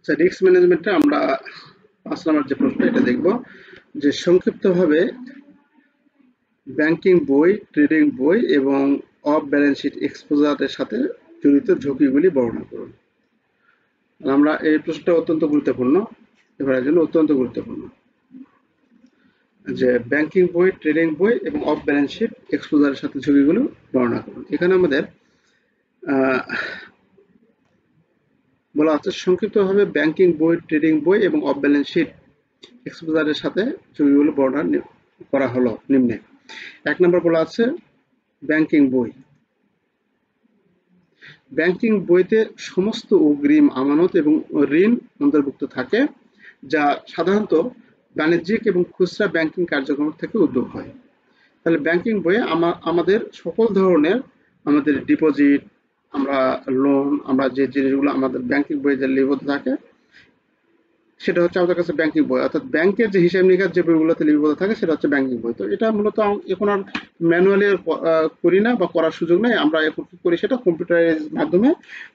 আচ্ছা, রিস্ক ম্যানেজমেন্টে আমরা 5 নম্বর যে প্রশ্ন এটা দেখব যে সংক্ষিপ্তভাবে ব্যাংকিং বই, ট্রেডিং বই এবং অফ ব্যালেন্স শিট এক্সপোজারের সাথে জড়িত ঝুঁকিগুলি বর্ণনা করুন। আমরা এই প্রশ্নটা অত্যন্ত গুরুত্বপূর্ণ, এবারের জন্য অত্যন্ত গুরুত্বপূর্ণ যে ব্যাংকিং বই, ট্রেডিং বই এবং অফ ব্যালেন্স শিট এক্সপোজারের সাথে ঝুঁকিগুলো বর্ণনা করুন। এখানে আমাদের বলা হচ্ছে সংক্ষিপ্তভাবে ব্যাংকিং বই, ট্রেডিং বই এবং অফ ব্যালেন্স শিট এক্সপোজারের সাথে ঝুঁকিগুলো বর্ণনা করা হলো নিম্নে। 1 নম্বর বলা আছে ব্যাংকিং বই। ব্যাংকিং বইতে সমস্ত অগ্রিম আমানত এবং ঋণ অন্তর্ভুক্ত থাকে, যা সাধারণত বাণিজ্যিক এবং খুচরা ব্যাংকিং কার্যক্রম থেকে উদ্ভব হয়। তাহলে ব্যাংকিং বইয়ে আমাদের সকল ধরনের আমাদের ডিপোজিট, আমরা লোন, আমরা যে জিনিসগুলো আমাদের ব্যাংকিং বইয়ে যে লিপিবদ্ধ থাকে সেটা হচ্ছে আমাদের কাছে ব্যাংকিং বই, অর্থাৎ ব্যাংকের যে হিসাব নিকাশ যে বইগুলোতে লিপিবদ্ধ থাকে সেটা হচ্ছে ব্যাংকিং বই। তো এটা মূলত এখন আর ম্যানুয়ালি করি না বা করার সুযোগ নেই, আমরা এখন কি করি সেটা কম্পিউটারের মাধ্যমে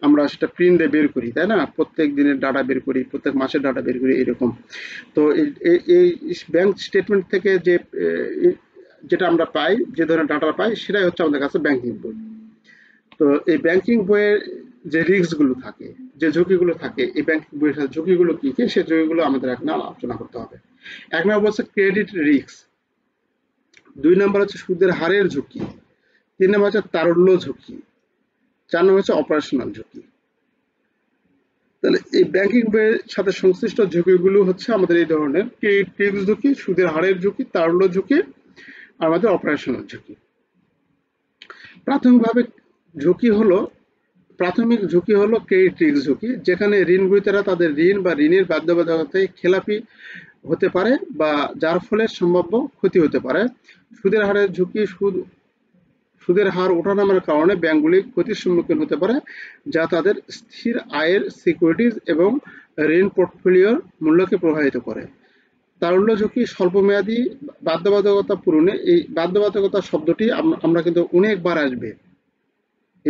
আমরা সেটা প্রিন্ট দিয়ে বের করি, তাই না? প্রত্যেক দিনের ডাটা বের করি, প্রত্যেক মাসের ডাটা বের করি, এরকম। তো এই ব্যাংক স্টেটমেন্ট থেকে যে যেটা আমরা পাই, যে ধরনের ডাটা পাই সেটাই হচ্ছে আমাদের কাছে ব্যাংকিং বই। তো এই ব্যাংকিং বইয়ের যে রিস্ক গুলো থাকে, যে ঝুঁকিগুলো থাকে, এই ব্যাংকিং বইয়ের সাথে ঝুঁকিগুলো কি কি সেই ঝুঁকিগুলো আমাদের এখন আলোচনা করতে হবে। 1 নম্বর হচ্ছে ক্রেডিট রিস্ক, 2 নম্বর হচ্ছে সুদের হারের ঝুঁকি, 3 নম্বর হচ্ছে তারল্য ঝুঁকি, 4 নম্বর হচ্ছে অপারেশনাল ঝুঁকি। তাহলে এই ব্যাংকিং বইয়ের সাথে সংশ্লিষ্ট ঝুঁকিগুলো হচ্ছে আমাদের এই ধরনের ক্রেডিট রিস্ক ঝুঁকি, সুদের হারের ঝুঁকি, তারল্য ঝুঁকি আর আমাদের অপারেশনাল ঝুঁকি। প্রাথমিকভাবে ঝুঁকি হলো প্রাথমিক ঝুঁকি হলো ক্রেডিট রিস্ক ঝুঁকি, যেখানে ঋণ গ্রহীতারা তাদের ঋণ বা ঋণের বাধ্যবাধকতায় খেলাপি হতে পারে বা যার ফলে সম্ভাব্য ক্ষতি হতে পারে। সুদের হারের ঝুঁকি, সুদের হার ওঠানামার কারণে ব্যাংকগুলি ক্ষতির সম্মুখীন হতে পারে, যা তাদের স্থির আয়ের, সিকিউরিটিজ এবং ঋণ পোর্টফোলিওর মূল্যকে প্রভাবিত করে। তারল্য ঝুঁকি স্বল্পমেয়াদী বাধ্যবাধকতা পূরণে। এই বাধ্যবাধকতা শব্দটি আমরা কিন্তু অনেকবার আসবে,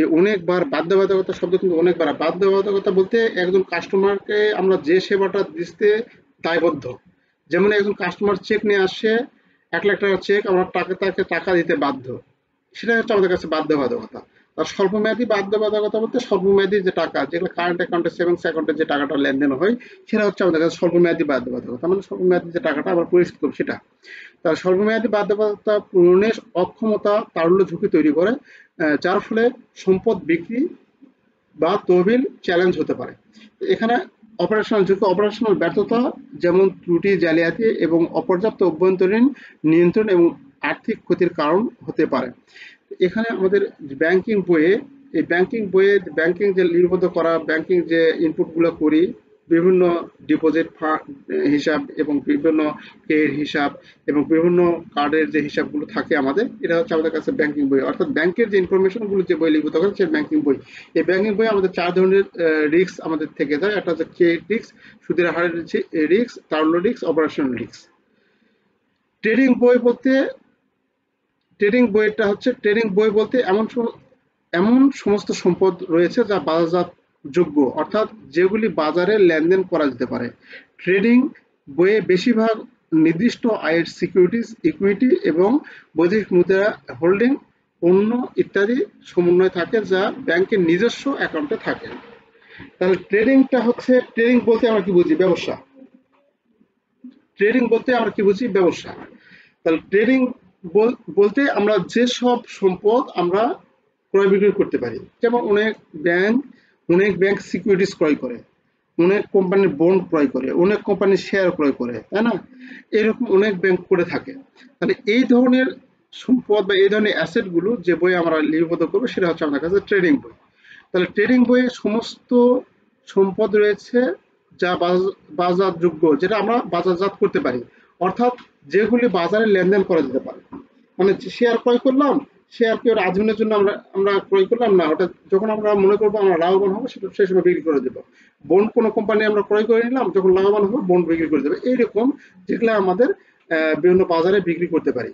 এই অনেকবার বাধ্যবাধকতা শব্দ কিন্তু অনেকবার। বাধ্যবাধকতা বলতে একজন কাস্টমারকে আমরা যে সেবাটা দিতে দায়বদ্ধ। যেমন একজন কাস্টমার চেক নিয়ে আসছে, 1 লাখ টাকার চেক, আমরা তাকে টাকা দিতে বাধ্য, সেটা হচ্ছে আমাদের কাছে বাধ্যবাধকতা। আর স্বল্পমেয়াদী বাধ্যবাধকতা বলতে স্বল্পমেয়াদী যে টাকা, যেগুলো কারেন্ট অ্যাকাউন্টে, সেভিংস অ্যাকাউন্টে যে টাকাটা লেনদেন হয় সেটা হচ্ছে আমাদের কাছে স্বল্পমেয়াদী বাধ্যবাধকতা, মানে স্বল্পমেয়াদী যে টাকাটা আমরা পরিশোধ করব সেটা। তার স্বল্পমেয়াদী বাধ্যবাধকতা পূরণের অক্ষমতা তারল্য ঝুঁকি তৈরি করে, যার ফলে সম্পদ বিক্রি বা তহবিল চ্যালেঞ্জ হতে পারে। এখানে অপারেশনাল ঝুঁকি, অপারেশনাল ব্যর্থতা, যেমন ত্রুটি, জালিয়াতি এবং অপর্যাপ্ত অভ্যন্তরীণ নিয়ন্ত্রণ এবং আর্থিক ক্ষতির কারণ হতে পারে। এখানে আমাদের ব্যাংকিং বইয়ে, এই ব্যাংকিং বইয়ে ব্যাংকিং যে লিপিবদ্ধ করা, ব্যাংকিং যে ইনপুটগুলো করি, বিভিন্ন ডিপোজিট হিসাব এবং বিভিন্ন পের হিসাব এবং বিভিন্ন কার্ডের যে হিসাবগুলো থাকে আমাদের, এটা হচ্ছে আমাদের কাছে ব্যাংকিং বই, অর্থাৎ ব্যাংকের যে ইনফরমেশনগুলো যে বই লিপিবদ্ধ করে সে ব্যাংকিং বই। এই ব্যাংকিং বই আমাদের 4 ধরনের রিস্ক আমাদের থেকে যায়। একটা হচ্ছে ক্রেডিট রিস্ক, সুদের হারের রিস্ক, তারল্য রিস্ক, অপারেশনাল রিস্ক। ট্রেডিং বই বলতে, ট্রেডিং বইটা হচ্ছে, ট্রেডিং বই বলতে এমন সমস্ত সম্পদ রয়েছে যা বাজারজাত যোগ্য, অর্থাৎ যেগুলি বাজারে লেনদেন করা যেতে পারে। ট্রেডিং বইয়ে বেশিরভাগ নির্দিষ্ট আয়ের সিকিউরিটিজ, ইকুইটি এবং বৈদেশিক মুদ্রা হোল্ডিং, পণ্য ইত্যাদি সমন্বয় থাকে, যা ব্যাংকের নিজস্ব অ্যাকাউন্টে থাকে। তাহলে ট্রেডিংটা হচ্ছে, ট্রেডিং বলতে আমরা কি বুঝি? ব্যবসা। ট্রেডিং বলতে আমরা কি বুঝি? ব্যবসা। তাহলে ট্রেডিং বলতে আমরা যেসব সম্পদ আমরা ক্রয় বিক্রয় করতে পারি, যেমন অনেক ব্যাংক সিকিউরিটিজ ক্রয় করে, অনেক কোম্পানির বন্ড ক্রয় করে, অনেক কোম্পানির শেয়ার ক্রয় করে, তাই না? এরকম অনেক ব্যাংক করে থাকে। তাহলে এই ধরনের সম্পদ বা এই ধরনের অ্যাসেট গুলো যে বই আমরা লিপিবদ্ধ করবো সেটা হচ্ছে আমাদের কাছে ট্রেডিং বই। তাহলে ট্রেডিং বইয়ে সমস্ত সম্পদ রয়েছে যা বাজারযোগ্য, যেটা আমরা বাজারজাত করতে পারি, অর্থাৎ যেগুলি বাজারে লেনদেন করা যেতে পারে। মানে শেয়ার ক্রয় করলাম, শেয়ার কি আজীবনের জন্য আমরা ক্রয় করলাম না, ওটা যখন আমরা মনে করবো আমরা লাভবান হবো সেটা সেই সময় বিক্রি করে দেবো। বন্ড কোনো কোম্পানি আমরা ক্রয় করে নিলাম, যখন লাভবান হবো বন্ড বিক্রি করে দেবে, এইরকম যেগুলো আমাদের বিভিন্ন বাজারে বিক্রি করতে পারি,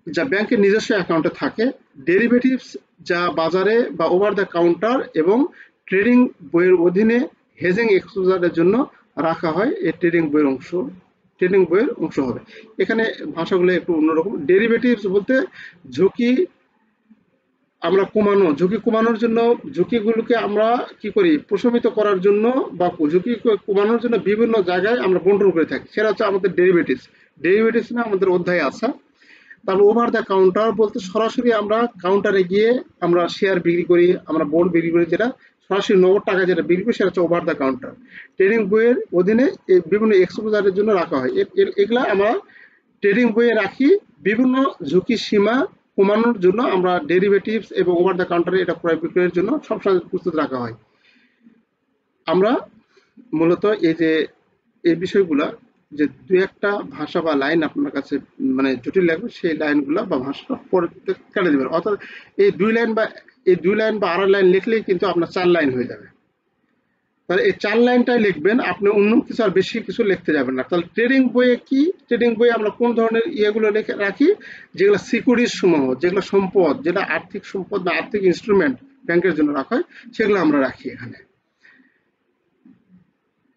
যা ব্যাংকের নিজস্ব অ্যাকাউন্টে থাকে। ডেরিভেটিভস, যা বাজারে বা ওভার দ্য কাউন্টার এবং ট্রেডিং বইয়ের অধীনে হেজিং এক্সপোজারের জন্য রাখা হয়। এই ট্রেডিং বইয়ের অংশ হবে। এখানে ভাষাগুলো একটু অন্যরকম। ডেরিভেটিভস বলতে ঝুঁকি ঝুঁকি কমানোর জন্য, ঝুঁকিগুলোকে আমরা কি করি, প্রশমিত করার জন্য বা ঝুঁকি কমানোর জন্য বিভিন্ন জায়গায় আমরা বন্টন করে থাকি। সেটা হচ্ছে আমাদের ডেরিভেটিভস না আমাদের অধ্যায়ে আছে। তারপর ওভার দ্য কাউন্টার বলতে সরাসরি আমরা কাউন্টারে গিয়ে আমরা শেয়ার বিক্রি করি, আমরা বন্ড বিক্রি করি, যেটা সরাসরি নগদ টাকা যেটা বিক্রি করি সেটা হচ্ছে ওভার দ্য কাউন্টার। ট্রেডিং বইয়ের অধীনে বিভিন্ন এক্সপোজারের জন্য রাখা হয়। এগুলা আমরা ট্রেডিং বইয়ে রাখি বিভিন্ন ঝুঁকি সীমা কমানোর জন্য। আমরা ডেরিভেটিভস এবং ওভার দ্য কাউন্টারে এটা ক্রয় বিক্রয়ের জন্য সবসময় প্রস্তুত রাখা হয়। আমরা মূলত এই বিষয়গুলা যে দু একটা ভাষা বা লাইন আপনার কাছে মানে জটিল লাগবে, সেই লাইনগুলা বা ভাষাটা পরে কেটে দেবেন। অর্থাৎ এই দুই লাইন বা আড়াই লাইন লিখলেই কিন্তু আপনার 4 লাইন হয়ে যাবে। তাহলে এই 4 লাইনটাই লিখবেন, আপনি অন্য কিছু আর বেশি কিছু লিখতে যাবেন না। তাহলে ট্রেডিং বইয়ে কি, ট্রেডিং বইয়ে আমরা কোন ধরনের ইয়েগুলো রাখি, যেগুলো সিকিউরিটিজ সমূহ, যেগুলো সম্পদ, যেটা আর্থিক সম্পদ বা আর্থিক ইনস্ট্রুমেন্ট ব্যাংকের জন্য রাখা হয়, সেগুলো আমরা রাখি এখানে।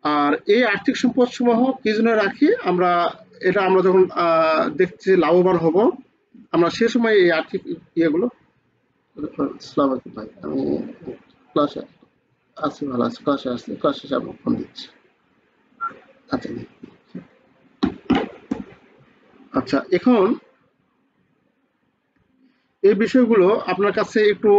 আর এই আর্থিক সম্পদ সমূহ কি জন্য রাখি, আমরা যখন দেখছি লাভবান হব, আমরা সে সময় এই আর্থিক ইয়েগুলো। ভাই আমি ক্লাসে আছি, ভালো আছি, ক্লাসে আসছি, ক্লাস শেষে আমি ফোন দিচ্ছি। আচ্ছা আচ্ছা, এখন এই বিষয়গুলো আপনার কাছে একটু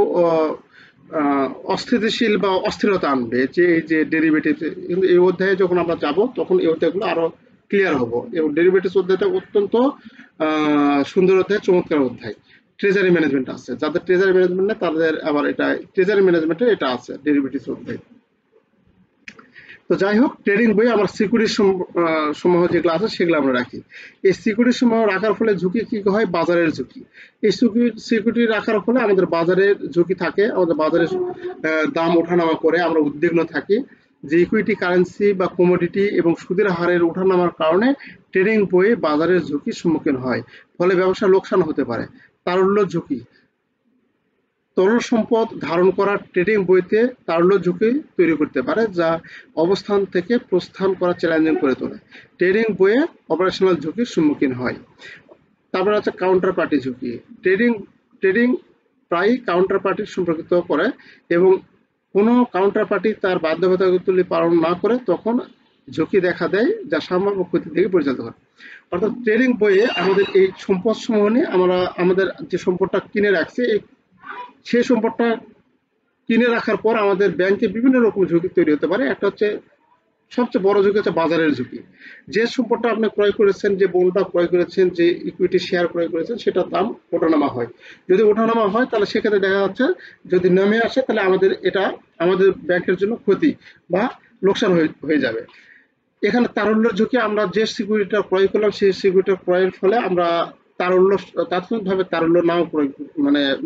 অস্থিতিশীল বা অস্থিরতা আনবে, যে এই যে ডেরিভেটিভ। কিন্তু এই অধ্যায়ে যখন আমরা যাব তখন এই অধ্যায়গুলো আরো ক্লিয়ার হবো। এবং ডেরিভেটিভস অধ্যায়টা অত্যন্ত সুন্দর অধ্যায়, চমৎকার অধ্যায়। ট্রেজারি ম্যানেজমেন্ট আছে, যাদের ট্রেজারি ম্যানেজমেন্ট নেই তাদের আবার এটা ট্রেজারি ম্যানেজমেন্টে এটা আছে ডেরিভেটিভস অধ্যায়। তো যাই হোক, ট্রেডিং বই আমার সিকিউরিটি সমূহ যেগুলো আছে সেগুলো আমরা রাখি। এই সিকিউরিটি সমূহ রাখার ফলে ঝুঁকি কি হয়, বাজারের ঝুঁকি। এই সিকিউরিটি রাখার ফলে আমাদের বাজারের ঝুঁকি থাকে, আমাদের বাজারের দাম ওঠানামা করে, আমরা উদ্বিগ্ন থাকি যে ইকুইটি, কারেন্সি বা কমোডিটি এবং সুদের হারের ওঠানামার কারণে ট্রেডিং বই বাজারের ঝুঁকির সম্মুখীন হয়, ফলে ব্যবসা লোকসান হতে পারে। তারল্য ঝুঁকি, তরল সম্পদ ধারণ করা ট্রেডিং বইতে তারল্য ঝুঁকি তৈরি করতে পারে, যা অবস্থান থেকে প্রস্থান করা চ্যালেঞ্জিং করে তোলে। ট্রেডিং বইয়ে অপারেশনাল ঝুঁকির সম্মুখীন হয়। তারপরে আছে কাউন্টার পার্টি ঝুঁকি। ট্রেডিং প্রায়ই কাউন্টার পার্টির সম্পর্কিত করে, এবং কোনো কাউন্টার পার্টি তার বাধ্যবাধকতাগুলি পালন না করে তখন ঝুঁকি দেখা দেয়, যা সম্ভাব্য ক্ষতি থেকে পরিচালিত করে। অর্থাৎ ট্রেডিং বইয়ে আমাদের এই সম্পদ সমূহ নিয়ে আমরা আমাদের যে সম্পদটা কিনে রাখছি, সেই সম্পদটা কিনে রাখার পর আমাদের ব্যাংকে বিভিন্ন রকম ঝুঁকি তৈরি হতে পারে। একটা হচ্ছে সবচেয়ে বড় ঝুঁকি হচ্ছে বাজারের ঝুঁকি। যে সম্পদটা আপনি ক্রয় করেছেন, যে বন্ডটা ক্রয় করেছেন, যে ইকুইটি শেয়ার ক্রয় করেছেন, সেটার দাম ওঠানামা হয়। যদি ওঠানামা হয় তাহলে সেক্ষেত্রে দেখা যাচ্ছে যদি নেমে আসে তাহলে আমাদের ব্যাংকের জন্য ক্ষতি বা লোকসান হয়ে যাবে। এখানে তারল্যের ঝুঁকি, আমরা যে সিকিউরিটিটা ক্রয় করলাম সেই সিকিউরিটি ক্রয়ের ফলে আমরা তাৎক্ষণিকভাবে তারল্য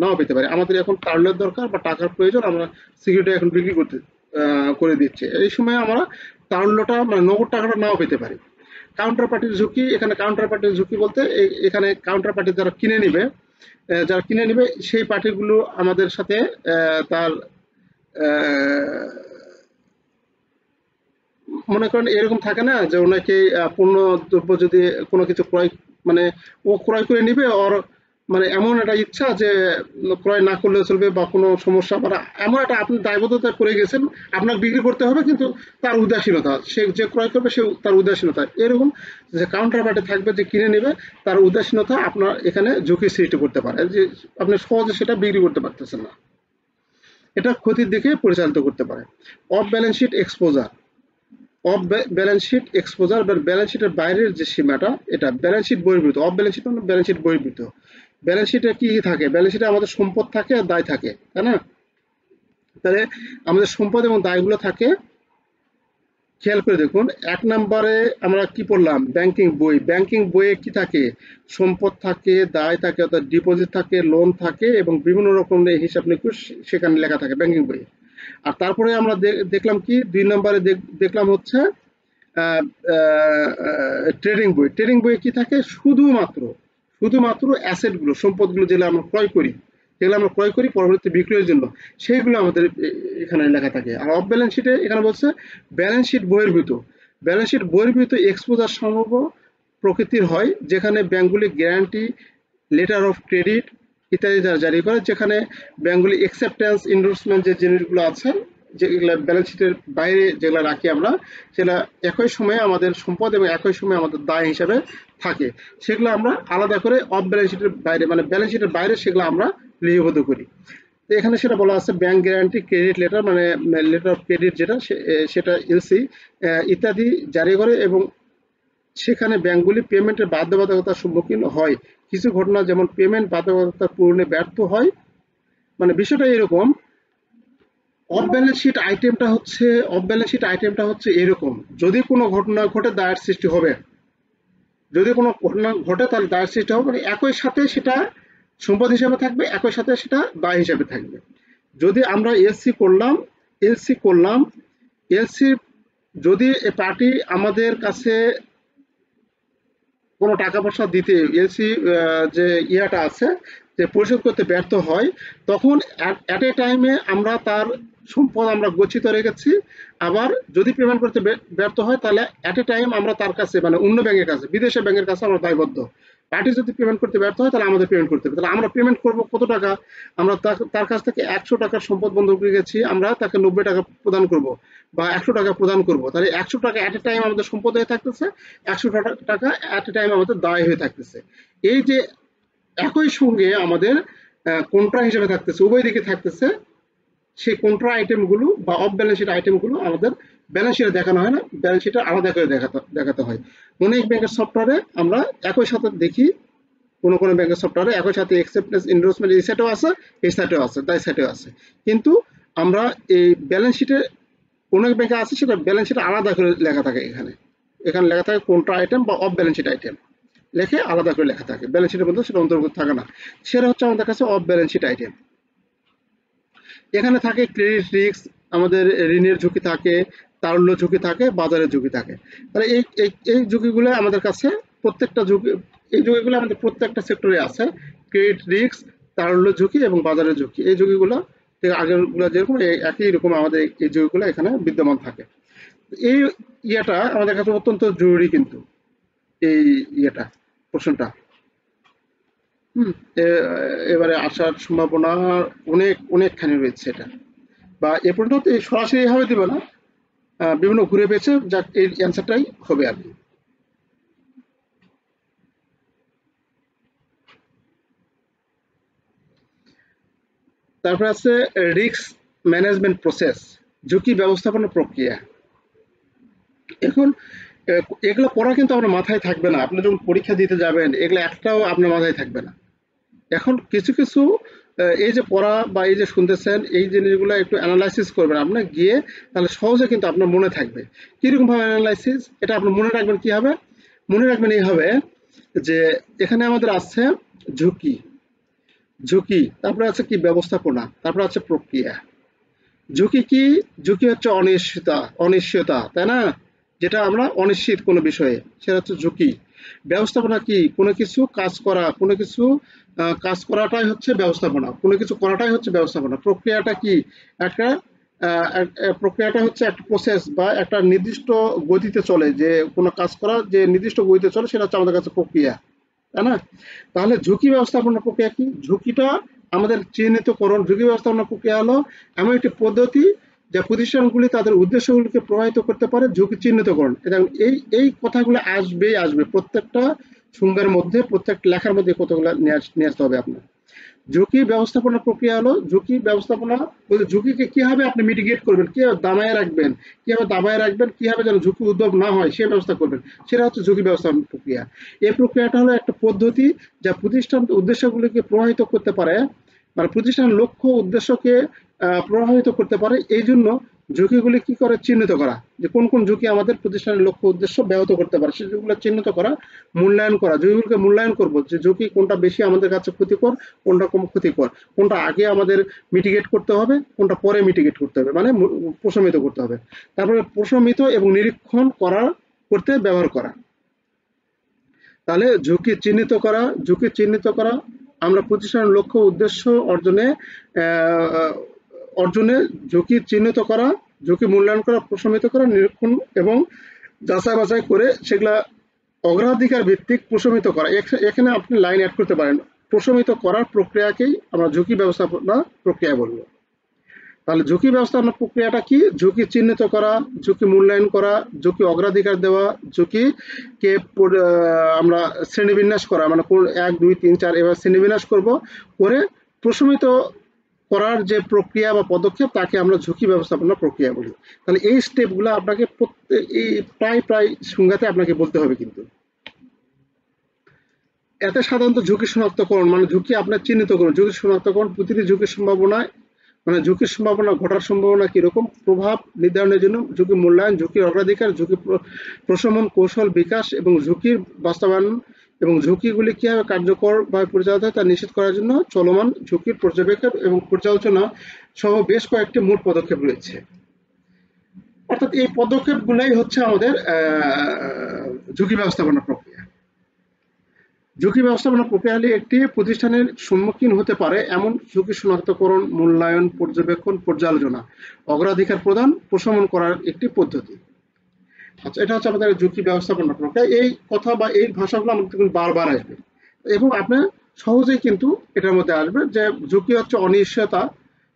নাও পেতে পারি। আমাদের এখন তারল্যের দরকার বা টাকার প্রয়োজন, আমরা সিকিউরিটি এখন বিক্রি করে দিচ্ছে, এই সময় আমরা তারল্যটা নগদ টাকাটা নাও পেতে পারি। কাউন্টার পার্টির ঝুঁকি, এখানে কাউন্টার পার্টির ঝুঁকি বলতে এখানে কাউন্টার পার্টি যারা কিনে নিবে সেই পার্টিগুলো আমাদের সাথে তার মনে করেন এরকম থাকে না যে ওনাকে পণ্য দ্রব্য যদি কোনো কিছু ও ক্রয় করে নিবে, ওর এমন একটা ইচ্ছা যে ক্রয় না করলে চলবে বা কোনো সমস্যা, এমন একটা আপনি দায়বদ্ধতা করে গেছেন, আপনার বিক্রি করতে হবে, কিন্তু তার উদাসীনতা, সে যে ক্রয় করবে সে তার উদাসীনতা, এরকম যে কাউন্টার পার্টি থাকবে যে কিনে নেবে, তার উদাসীনতা আপনার এখানে ঝুঁকি সৃষ্টি করতে পারে, যে আপনি সহজে সেটা বিক্রি করতে পারতেছেন না, এটা ক্ষতির দিকে পরিচালিত করতে পারে। Off balance sheet exposure, off balance sheet exposure বা ব্যালেন্স শিটের বাইরের যে সীমাটা, এটা ব্যালেন্স শিট বহির্ভূত। অফ ব্যালেন্স শিট মানে ব্যালেন্স শিট বহির্ভূত। ব্যালেন্স শিটে কি থাকে, ব্যালেন্স শিটে আমাদের সম্পদ থাকে আর দায় থাকে, তাই না? তাহলে আমাদের সম্পদ এবং দায়গুলো থাকে, খেয়াল করে দেখুন। 1 নম্বরে আমরা কি পড়লাম, ব্যাংকিং বইয়ে কি থাকে, সম্পদ থাকে, দায় থাকে, অর্থাৎ ডিপোজিট থাকে, লোন থাকে এবং বিভিন্ন রকমের হিসাব নিকুশ সেখানে লেখা থাকে ব্যাংকিং বইয়ে। আর তারপরে আমরা দেখলাম কি, 2 নম্বরে দেখলাম হচ্ছে ট্রেডিং বই কি থাকে, শুধুমাত্র অ্যাসেটগুলো, সম্পদগুলো যেগুলো আমরা ক্রয় করি, যেগুলো আমরা ক্রয় করি পরবর্তী বিক্রয়ের জন্য, সেইগুলো আমাদের এখানে লেখা থাকে। আর অফ ব্যালেন্স শিটে এখানে বলছে ব্যালেন্স শিট বহির্ভূত। ব্যালেন্স শিট বহির্ভূত এক্সপোজার সম্ভাব্য প্রকৃতির হয়, যেখানে ব্যাংকগুলি গ্যারান্টি, লেটার অফ ক্রেডিট ইত্যাদি জারি করে, যেখানে ব্যাংকগুলি অ্যাকসেপ্টেন্স ইন্ডোর্সমেন্ট যে জিনিসগুলো আছে যেগুলো ব্যালেন্স শিটের বাইরে যেগুলো রাখি আমরা, সেটা একই সময়ে আমাদের সম্পদ এবং একই সময়ে আমাদের দায় হিসাবে থাকে, সেগুলো আমরা আলাদা করে অফ ব্যালেন্স শিটের বাইরে মানে ব্যালেন্স শিটের বাইরে সেগুলো আমরা লিপিবদ্ধ করি। তো এখানে সেটা বলা আছে ব্যাংক গ্যারান্টি, ক্রেডিট লেটার মানে লেটার অফ ক্রেডিট যেটা সেটা এলসি ইত্যাদি জারি করে, এবং সেখানে ব্যাংকগুলি পেমেন্টের বাধ্যবাধকতার সম্মুখীন হয়। কিছু ঘটনা যেমন পেমেন্ট বাধ্যবাধকতা পূরণে ব্যর্থ হয়, মানে বিষয়টা এরকম। অফ ব্যালেন্স শিট আইটেমটা হচ্ছে এরকম, যদি কোনো ঘটনা ঘটে দায়ের সৃষ্টি হবে, যদি কোনো ঘটনা ঘটে তাহলে দায়ের সৃষ্টি হবে, মানে একই সাথে সেটা সম্পদ হিসাবে থাকবে, একই সাথে সেটা দায় হিসাবে থাকবে। যদি আমরা এলসি করলাম, এলসি যদি পার্টি আমাদের কাছে কোনো টাকা পয়সা দিতে এলসি যে ইয়াটা আছে যে পরিশোধ করতে ব্যর্থ হয়, তখন অ্যাট এ টাইমে আমরা তার সম্পদ আমরা গচ্ছিত রেখেছি। আবার যদি পেমেন্ট করতে ব্যর্থ হয় তাহলে অ্যাট এ টাইম আমরা তার কাছে মানে অন্য ব্যাংকের কাছে, বিদেশের ব্যাংকের কাছে আমরা দায়বদ্ধ। পার্টি যদি পেমেন্ট করতে ব্যর্থ হয় তাহলে আমাদের পেমেন্ট করতে হবে। তাহলে আমরা পেমেন্ট করব কত টাকা? আমরা তার কাছ থেকে 100 টাকার সম্পদ বন্ধক রেখেছি, আমরা তাকে 90 টাকা প্রদান করব বা 100 টাকা প্রদান করব, তাহলে 100 টাকা অ্যাট এ টাইম আমাদের সম্পদ হয়ে থাকতেছে, 100 টাকা অ্যাট এ টাইম আমাদের দায় হয়ে থাকতেছে। এই যে একই সঙ্গে আমাদের কন্ট্রা হিসেবে থাকতেছে, উভয় দিকে থাকতেছে, সেই কন্ট্রা আইটেমগুলো বা অফ ব্যালেন্স শিট আইটেমগুলো আমাদের ব্যালেন্স শিটে দেখানো হয় না, ব্যালেন্স শিটে আলাদা করে দেখাতে হয়। অনেক ব্যাংকের সফটওয়্যারে আমরা একই সাথে দেখি, কোনো কোনো ব্যাংকের সফটওয়্যারে একই সাথে অ্যাকসেপ্টেন্স ইনডোর্সমেন্ট এই সাইটেও আছে, এই সাইটেও আছে, দায় সাইটেও আছে, কিন্তু আমরা এই ব্যালেন্স শিটে অনেক ব্যাংকে আছে সেটা ব্যালেন্স শিটে আলাদা করে লেখা থাকে। এখানে লেখা থাকে কন্ট্রা আইটেম বা অফ ব্যালেন্স শিট আইটেম লেখে আলাদা করে লেখা থাকে, ব্যালেন্স শিটের মধ্যে সেটা অন্তর্ভুক্ত থাকে না। সেটা হচ্ছে আমাদের কাছে অফ ব্যালেন্স শিট আইটেম। এখানে থাকে ক্রেডিট রিস্ক, আমাদের ঋণের ঝুঁকি থাকে, তারল্য ঝুঁকি থাকে, বাজারের ঝুঁকি থাকে। তাহলে এই ঝুঁকিগুলো আমাদের কাছে প্রত্যেকটা ঝুঁকি, এই ঝুঁকিগুলো আমাদের প্রত্যেকটা সেক্টরে আছে। ক্রেডিট রিস্ক, তারল্য ঝুঁকি এবং বাজারের ঝুঁকি, এই ঝুঁকিগুলো আগেরগুলো যেরকম একই রকম আমাদের এই ঝুঁকিগুলো এখানে বিদ্যমান থাকে। এই ইয়েটা আমাদের কাছে অত্যন্ত জরুরি, কিন্তু এই ইয়েটা প্রশ্নটা এবারে আসার সম্ভাবনা অনেকখানি রয়েছে এটা, বা এ পর্যন্ত সরাসরি এভাবে দিবে না, বিভিন্ন ঘুরে পেয়েছে, যাক এই অ্যান্সারটাই হবে আর কি। তারপরে আছে রিস্ক ম্যানেজমেন্ট প্রসেস, ঝুঁকি ব্যবস্থাপনা প্রক্রিয়া। এখন এগুলো পড়া কিন্তু আপনার মাথায় থাকবে না, আপনি যখন পরীক্ষা দিতে যাবেন এগুলো একটাও আপনার মাথায় থাকবে না। এখন কিছু কিছু এই যে পড়া বা এই যে শুনতেছেন এই জিনিসগুলো একটু অ্যানালাইসিস করবেন আপনি গিয়ে, তাহলে সহজে কিন্তু আপনার মনে থাকবে। কিরকম ভাবে অ্যানালাইসিস? এটা আপনি মনে রাখবেন কি হবে? মনে রাখবেন এইভাবে যে এখানে আমাদের আছে ঝুঁকি, তারপরে আছে কি ব্যবস্থাপনা, তারপরে আছে প্রক্রিয়া। ঝুঁকি কি? ঝুঁকি হচ্ছে অনিশ্চয়তা, তাই না? যেটা আমরা অনিশ্চিত কোনো বিষয়ে, সেটা হচ্ছে ঝুঁকি। ব্যবস্থাপনা কি? কোনো কিছু কাজ করাটাই হচ্ছে ব্যবস্থাপনা, কোনো কিছু করাটাই হচ্ছে ব্যবস্থাপনা। প্রক্রিয়াটা কি? একটা প্রক্রিয়াটা হচ্ছে একটা প্রসেস বা একটা নির্দিষ্ট গতিতে চলে, যে কোনো কাজ করা যে নির্দিষ্ট গতিতে চলে সেটা হচ্ছে আমাদের কাছে প্রক্রিয়া, তাই না? তাহলে ঝুঁকি ব্যবস্থাপনা প্রক্রিয়া কি? ঝুঁকিটা আমাদের চিহ্নিতকরণ। ঝুঁকি ব্যবস্থাপনা প্রক্রিয়া হলো এমন একটি পদ্ধতি যা প্রতিষ্ঠানগুলি তাদের উদ্দেশ্যগুলিকে প্রভাবিত করতে পারে। ঝুঁকি চিহ্নিতকরণ, এবং এই কথাগুলো আসবে প্রত্যেকটা সংজ্ঞার মধ্যে, প্রত্যেকটা লেখার মধ্যে কতগুলো নিয়ে আসতে হবে আপনার। ঝুঁকি ব্যবস্থাপনা প্রক্রিয়া হলো ঝুঁকি ব্যবস্থাপনা, ঝুঁকিকে কিভাবে আপনি মিটিগেট করবেন, কিভাবে দাবায় রাখবেন, কিভাবে যেন ঝুঁকি উদ্ভব না হয় সে ব্যবস্থা করবেন, সেটা হচ্ছে ঝুঁকি ব্যবস্থাপনা প্রক্রিয়া। এই প্রক্রিয়াটা হলো একটা পদ্ধতি যা প্রতিষ্ঠান উদ্দেশ্যগুলিকে প্রভাবিত করতে পারে, মানে প্রতিষ্ঠানের লক্ষ্য উদ্দেশ্যকে প্রভাবিত করতে পারে। এই জন্য ঝুঁকিগুলি কি করে চিহ্নিত করা, যে কোন কোন ঝুঁকি আমাদের প্রতিষ্ঠানের লক্ষ্য উদ্দেশ্য ব্যাহত করতে পারে সেগুলো চিহ্নিত করা, মূল্যায়ন করা, ঝুঁকিগুলোকে মূল্যায়ন করবো যে ঝুঁকি কোনটা বেশি আমাদের কাছে ক্ষতিকর, কোনটা কম ক্ষতিকর, কোনটা আগে আমাদের মিটিগেট করতে হবে, কোনটা পরে মিটিগেট করতে হবে, মানে প্রশমিত করতে হবে। তারপরে প্রশমিত এবং নিরীক্ষণ করতে ব্যবহার করা। তাহলে ঝুঁকি চিহ্নিত করা, আমরা প্রতিষ্ঠানের লক্ষ্য উদ্দেশ্য অর্জনে ঝুঁকি চিহ্নিত করা, ঝুঁকি মূল্যায়ন করা, প্রশমিত করা, নিরীক্ষণ এবং যাচাই বাছাই করে সেগুলা অগ্রাধিকার ভিত্তিক প্রশমিত করা। এখানে আপনি লাইন অ্যাড করতে পারেন, প্রশমিত করার প্রক্রিয়াকেই আমরা ঝুঁকি ব্যবস্থাপনা প্রক্রিয়া বলবো। তাহলে ঝুঁকি ব্যবস্থাপনা প্রক্রিয়াটা কি? ঝুঁকি চিহ্নিত করা, ঝুঁকি মূল্যায়ন করা, ঝুঁকি অগ্রাধিকার দেওয়া, ঝুঁকিকে আমরা শ্রেণীবিন্যাস করা, মানে 1 2 3 4 এবার শ্রেণীবিন্যাস করব, করে প্রশমিত করার যে প্রক্রিয়া বা পদক্ষেপ তাকে আমরা ঝুঁকি ব্যবস্থাপনা প্রক্রিয়া বলি। তাহলে এই স্টেপগুলো আপনাকে এই প্রায় সংজ্ঞাতে আপনাকে বলতে হবে। কিন্তু এতে সাধারণত ঝুঁকি শনাক্তকরণ, মানে ঝুঁকি আপনার চিহ্নিত করুন, ঝুঁকি শনাক্তকরণ, প্রতিটি ঝুঁকির সম্ভাবনায়, মানে ঝুঁকির সম্ভাবনা ঘটার সম্ভাবনা কিরকম, প্রভাব নির্ধারণের জন্য ঝুঁকি মূল্যায়ন, ঝুঁকির অগ্রাধিকার, ঝুঁকি প্রশমন, কৌশল বিকাশ এবং ঝুঁকির বাস্তবায়ন, এবং ঝুঁকিগুলি কিভাবে কার্যকরভাবে পরিচালিত হয় তা নিশ্চিত করার জন্য চলমান ঝুঁকির পর্যবেক্ষণ এবং পর্যালোচনা সহ বেশ কয়েকটি মূল পদক্ষেপ রয়েছে। অর্থাৎ এই পদক্ষেপগুলাই হচ্ছে আমাদের ঝুঁকি ব্যবস্থাপনা প্রক্রিয়া। ঝুঁকি ব্যবস্থাপনা প্রক্রিয়া হলে একটি প্রতিষ্ঠানের সম্মুখীন হতে পারে এমন ঝুঁকি শনাক্তকরণ, মূল্যায়ন, পর্যবেক্ষণ, পর্যালোচনা, অগ্রাধিকার প্রদান, প্রশমন করার একটি পদ্ধতি। আচ্ছা, এটা হচ্ছে আমাদের ঝুঁকি ব্যবস্থাপনা প্রক্রিয়া। এই কথা বা এই ভাষাগুলো আমাদের বারবার আসবে এবং আপনার সহজেই কিন্তু এটার মধ্যে আসবে যে ঝুঁকি হচ্ছে অনিশ্চয়তা,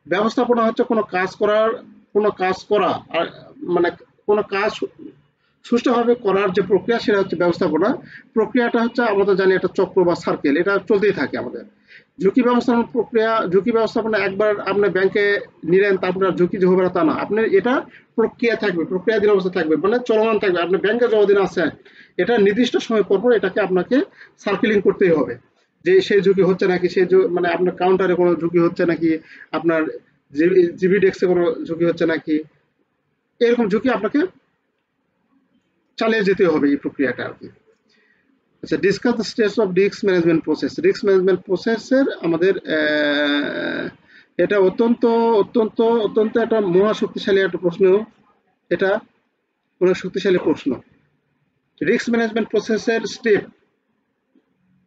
ব্যবস্থাপনা হচ্ছে কোনো কাজ করা আর মানে কোনো কাজ সুষ্ঠুভাবে করার যে প্রক্রিয়া সেটা হচ্ছে ব্যবস্থাপনা। প্রক্রিয়াটা হচ্ছে আমরা জানি একটা চক্র বা সার্কেল, এটা চলতেই থাকে আমাদের। ঝুঁকি ব্যবস্থাপনা একবার আপনি ব্যাংকে নিলেন তারপরে ঝুঁকি যে হবে না তা না, আপনার এটা প্রক্রিয়া থাকবে, প্রক্রিয়াধীন অবস্থা থাকবে, মানে চলমান থাকবে। আপনি ব্যাংকে যতদিন আছেন এটা নির্দিষ্ট সময় পর এটাকে আপনাকে সার্কেলিং করতেই হবে, যে সেই ঝুঁকি হচ্ছে নাকি, মানে আপনার কাউন্টারে কোনো ঝুঁকি হচ্ছে নাকি, আপনার জিবি ডেস্কে কোনো ঝুঁকি হচ্ছে নাকি, এরকম ঝুঁকি আপনাকে চালিয়ে যেতে হবে এই প্রক্রিয়াটা আর কি। আচ্ছা, discuss the steps of risk management process. Risk management প্রসেসের আমাদের এটা অত্যন্ত অত্যন্ত অত্যন্ত একটা মহা শক্তিশালী একটা প্রশ্ন, এটা অনেক শক্তিশালী প্রশ্ন। রিস্ক ম্যানেজমেন্ট প্রসেসের স্টেপ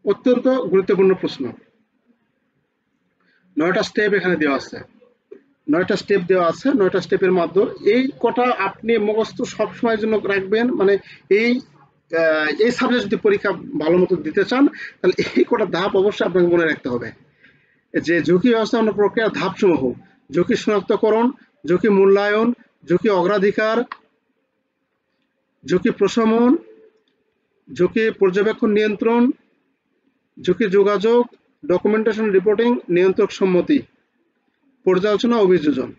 অত্যন্ত গুরুত্বপূর্ণ প্রশ্ন। 9টা স্টেপ এখানে দেওয়া আছে, 9টা স্টেপ দেওয়া আছে। 9টা স্টেপের মাধ্যমে এই কটা আপনি মুখস্থ সবসময়ের জন্য রাখবেন, মানে এই সাবজেক্ট যদি পরীক্ষা ভালো মতো দিতে চান তাহলে এই কটা ধাপ অবশ্যই আপনাকে মনে রাখতে হবে। যে ঝুঁকি ব্যবস্থাপনা প্রক্রিয়ার ধাপসমূহ: ঝুঁকি শনাক্তকরণ, ঝুঁকি মূল্যায়ন, ঝুঁকি অগ্রাধিকার, ঝুঁকি প্রশমন, ঝুঁকি পর্যবেক্ষণ নিয়ন্ত্রণ, ঝুঁকি যোগাযোগ, ডকুমেন্টেশন রিপোর্টিং, নিয়ন্ত্রক সম্মতি, পর্যালোচনা, অভিযোজন।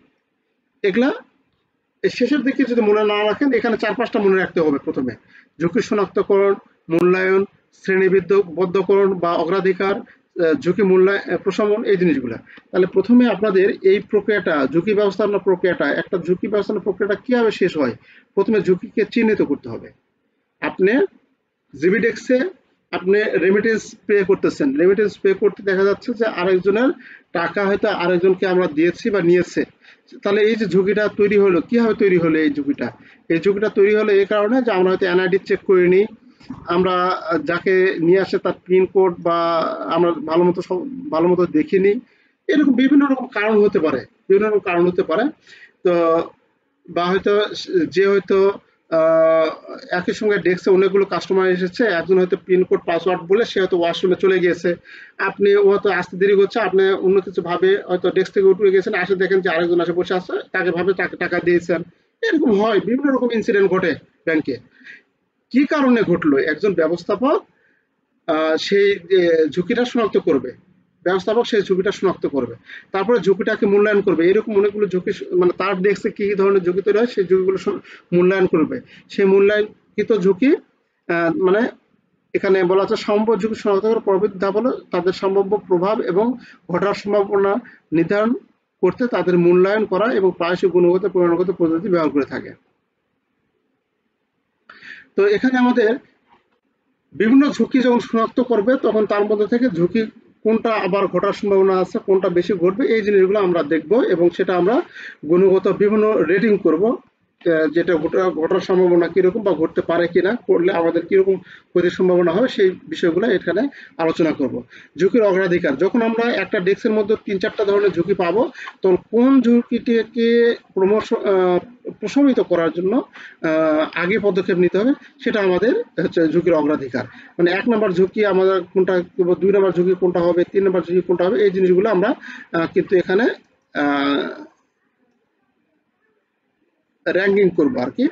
এগুলা শেষের দিকে যদি মনে না রাখেন, এখানে 4-5টা মনে রাখতে হবে। প্রথমে ঝুঁকি শনাক্তকরণ, মূল্যায়ন, শ্রেণীবদ্ধকরণ বা অগ্রাধিকার, ঝুঁকি প্রশমন, এই জিনিসগুলা। তাহলে প্রথমে আপনাদের এই প্রক্রিয়াটা, ঝুঁকি ব্যবস্থাপনা প্রক্রিয়াটা, একটা ঝুঁকি ব্যবস্থাপনা প্রক্রিয়াটা কিভাবে শেষ হয়, প্রথমে ঝুঁকিকে চিহ্নিত করতে হবে। আপনি জিবিডেক্সে আপনি রেমিটেন্স পে করতেছেন, রেমিটেন্স পে করতে দেখা যাচ্ছে যে আরেকজনের টাকা হয়তো আরেকজনকে আমরা দিয়েছি বা নিয়েছে। তাহলে এই যে ঝুঁকিটা তৈরি হলো, কিভাবে তৈরি হলো এই ঝুঁকিটা তৈরি হলো এই কারণে যে আমরা হয়তো এনআইডি চেক করিনি, আমরা যাকে নিয়ে আসে তার পিনকোড বা আমরা ভালো মতো দেখিনি, এরকম বিভিন্ন রকম কারণ হতে পারে। তো বা হয়তো যে হয়তো একই সঙ্গে ডেস্কে অনেকগুলো কাস্টমার এসেছে, একজন হয়তো পিনকোড পাসওয়ার্ড বলে সে হয়তো ওয়াশরুমে চলে গিয়েছে, আপনি ও হয়তো আসতে দেরি করছে, আপনি অন্য কিছু ভাবে হয়তো ডেস্ক থেকে উঠে গেছেন, আসে দেখেন যে আরেকজন আসে বসে আছে, তাকে ভাবে তাকে টাকা দিয়েছেন। এরকম হয়, বিভিন্ন রকম ইনসিডেন্ট ঘটে ব্যাংকে। কি কারণে ঘটলো? একজন ব্যবস্থাপক সেই ঝুঁকিটা শনাক্ত করবে, সেই ঝুঁকিটা শনাক্ত করবে, তারপরে ঝুঁকিটাকে মূল্যায়ন করবে। এরকম অনেকগুলো ঝুঁকি, মানে তার ডেস্কে কি ধরনের ঝুঁকি তৈরি হয় সেই ঝুঁকিগুলো মূল্যায়ন করবে। সেই মূল্যায়নকৃত ঝুঁকি মানে এখানে বলা আছে সম্ভাব্য ঝুঁকি শনাক্ত করার পরবর্তী ধাপ হলো তাদের সম্ভাব্য প্রভাব এবং ঘটার সম্ভাবনা নির্ধারণ করতে তাদের মূল্যায়ন করা এবং প্রায়শই গুণগত পরিমাণগত পদ্ধতি ব্যবহার করে থাকে। তো এখানে আমাদের বিভিন্ন ঝুঁকি যখন শনাক্ত করবে তখন তার মধ্যে থেকে ঝুঁকি কোনটা আবার ঘটার সম্ভাবনা আছে, কোনটা বেশি ঘটবে, এই জিনিসগুলো আমরা দেখব এবং সেটা আমরা গুণগত বিভিন্ন রেটিং করব। যেটা ঘটার সম্ভাবনা কিরকম বা ঘটতে পারে কিনা, করলে আমাদের কিরকম ক্ষতির সম্ভাবনা হবে, সেই বিষয়গুলো এখানে আলোচনা করব। ঝুঁকির অগ্রাধিকার, যখন আমরা একটা ডেস্কের মধ্যে 3-4টা ধরনের ঝুঁকি পাবো, তখন কোন ঝুঁকিটিকে প্রশমিত করার জন্য আগে পদক্ষেপ নিতে হবে, সেটা আমাদের হচ্ছে ঝুঁকির অগ্রাধিকার। মানে 1 নম্বর ঝুঁকি আমাদের কোনটা, 2 নম্বর ঝুঁকি কোনটা হবে, 3 নম্বর ঝুঁকি কোনটা হবে, এই জিনিসগুলো আমরা কিন্তু এখানে র্যাঙ্কিং করবো আর কি,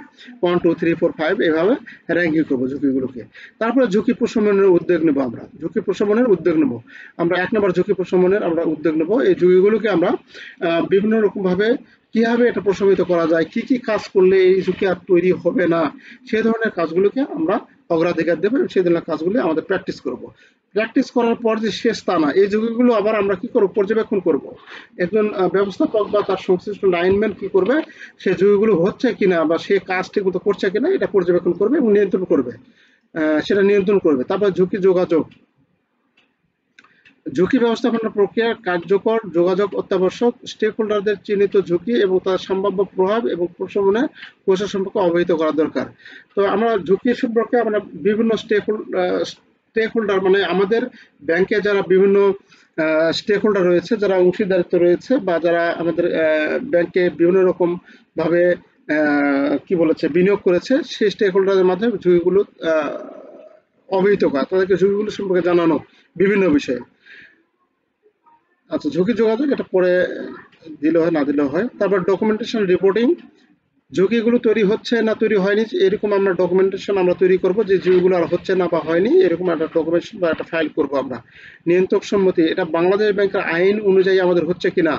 1 2 3 4 5 এভাবে র্যাঙ্কিং করবো ঝুঁকিগুলোকে। তারপরে ঝুঁকি প্রশমনের উদ্যোগ নেবো, আমরা ঝুঁকি প্রশমনের উদ্যোগ নেবো। আমরা 1 নম্বর ঝুঁকি প্রশমনের আমরা উদ্যোগ নেবো। এই ঝুঁকিগুলোকে আমরা বিভিন্ন রকম ভাবে কিভাবে এটা প্রশমিত করা যায়, কি কি কাজ করলে এই ঝুঁকি আর তৈরি হবে না, সেই ধরনের কাজগুলোকে আমরা অগ্রাধিকার দেবো এবং সেই ধরনের কাজগুলি আমাদের প্র্যাকটিস করব। প্র্যাকটিস করার পর যে শেষ তা না, এই ঝুঁকিগুলো আবার আমরা কি করব, পর্যবেক্ষণ করব। একজন ব্যবস্থাপক বা তার সংশ্লিষ্ট লাইনম্যান কি করবে, সে ঝুঁকিগুলো হচ্ছে কিনা বা সে কাজ ঠিক মতো করছে কিনা এটা পর্যবেক্ষণ করবে এবং নিয়ন্ত্রণ করবে, সেটা নিয়ন্ত্রণ করবে। তারপর ঝুঁকি যোগাযোগ, ঝুঁকি ব্যবস্থাপনা প্রক্রিয়ার কার্যকর যোগাযোগ অত্যাবশ্যক। স্টেক হোল্ডারদের চিহ্নিত ঝুঁকি এবং তার সম্ভাব্য প্রভাব এবং প্রশমনে কৌশল সম্পর্কে অবহিত করা দরকার। তো আমরা ঝুঁকি সম্পর্কে আমরা বিভিন্ন স্টেক হোল্ডার মানে আমাদের ব্যাংকে যারা বিভিন্ন স্টেক হোল্ডার রয়েছে, যারা অংশীদারিত্ব রয়েছে বা যারা আমাদের ব্যাংকে বিভিন্ন রকম ভাবে কি বলেছে বিনিয়োগ করেছে, সেই স্টেক হোল্ডারের মাধ্যমে ঝুঁকিগুলো অবহিত করা, তাদেরকে ঝুঁকিগুলো সম্পর্কে জানানো বিভিন্ন বিষয়ে। আচ্ছা, ঝুঁকি যোগাযোগ এটা পরে দিলে হয়, না দিলেও হয়। তারপর ডকুমেন্টেশন রিপোর্টিং, ঝুঁকিগুলো তৈরি হচ্ছে না তৈরি হয়নি এরকম আমরা ডকুমেন্টেশন আমরা তৈরি করব, যে ঝুঁকিগুলো আর হচ্ছে না বা হয়নি এরকম একটা ডকুমেন্টেশন বা একটা ফাইল করব আমরা। নিয়ন্ত্রক সম্মতি, এটা বাংলাদেশ ব্যাংকের আইন অনুযায়ী আমাদের হচ্ছে কিনা,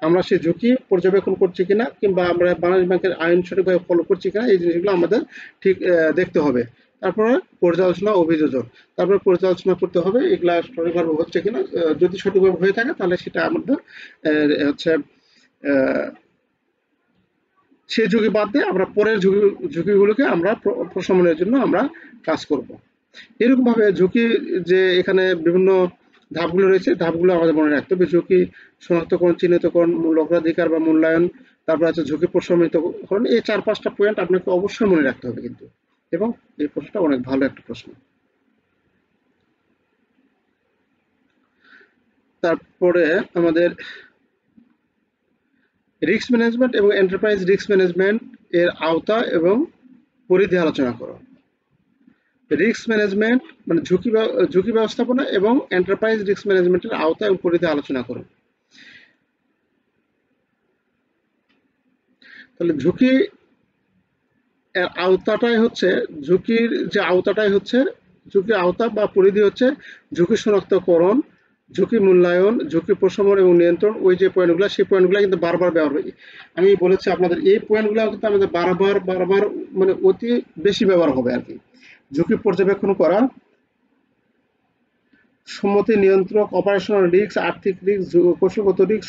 আমরা সেই ঝুঁকি পর্যবেক্ষণ করছি কিনা, কিংবা আমরা বাংলাদেশ ব্যাংকের আইন সঠিকভাবে ফলো করছি কিনা, এই জিনিসগুলো আমাদের ঠিক দেখতে হবে। তারপরে পর্যালোচনা অভিযোজন, তারপরে পর্যালোচনা করতে হবে এগুলা সঠিকভাবে হচ্ছে কিনা, যদি সঠিকভাবে হয়ে থাকে তাহলে সেটা আমাদের হচ্ছে সেই ঝুঁকি বাদ দিয়ে আমরা পরের ঝুঁকিগুলোকে আমরা প্রশমনের জন্য আমরা কাজ করব। এরকম ভাবে ঝুঁকি যে এখানে বিভিন্ন ধাপগুলো রয়েছে, ধাপগুলো আমাদের মনে রাখতে হবে। ঝুঁকি শনাক্তকরণ, চিহ্নিতকরণ, মূল অগ্রাধিকার বা মূল্যায়ন, তারপর আছে ঝুঁকি প্রশমিতকরণ। এই 4-5টা পয়েন্ট আপনাকে অবশ্যই মনে রাখতে হবে কিন্তু, এবং এই প্রশ্নটা অনেক ভালো একটা প্রশ্ন। তারপরে আমাদের রিস্ক ম্যানেজমেন্ট এবং এন্টারপ্রাইজ রিস্ক ম্যানেজমেন্ট এর আওতা এবং পরিধি আলোচনা করো। রিস্ক ম্যানেজমেন্ট মানে ঝুঁকি ব্যবস্থাপনা এবং এন্টারপ্রাইজ রিস্ক ম্যানেজমেন্টের আওতা এবং পরিধি আলোচনা করো। তাহলে ঝুঁকি এর আওতাটাই হচ্ছে, ঝুঁকির যে আওতাটাই হচ্ছে, ঝুঁকির আওতা বা পরিধি হচ্ছে ঝুঁকি শনাক্তকরণ, ঝুঁকি মূল্যায়ন, ঝুঁকি প্রশমন এবং নিয়ন্ত্রণ। ওই যে পয়েন্টগুলো, সেই পয়েন্টগুলো কিন্তু বারবার ব্যবহার হয়। আমি বলেছি আপনাদের এই পয়েন্টগুলো কিন্তু আমাদের বারবার মানে অতি বেশি ব্যবহার হবে আর কি। ঝুঁকি পর্যবেক্ষণ করা, সম্মতি নিয়ন্ত্রক, অপারেশনাল রিস্ক, আর্থিক রিস্ক, কৌশলগত রিস্ক,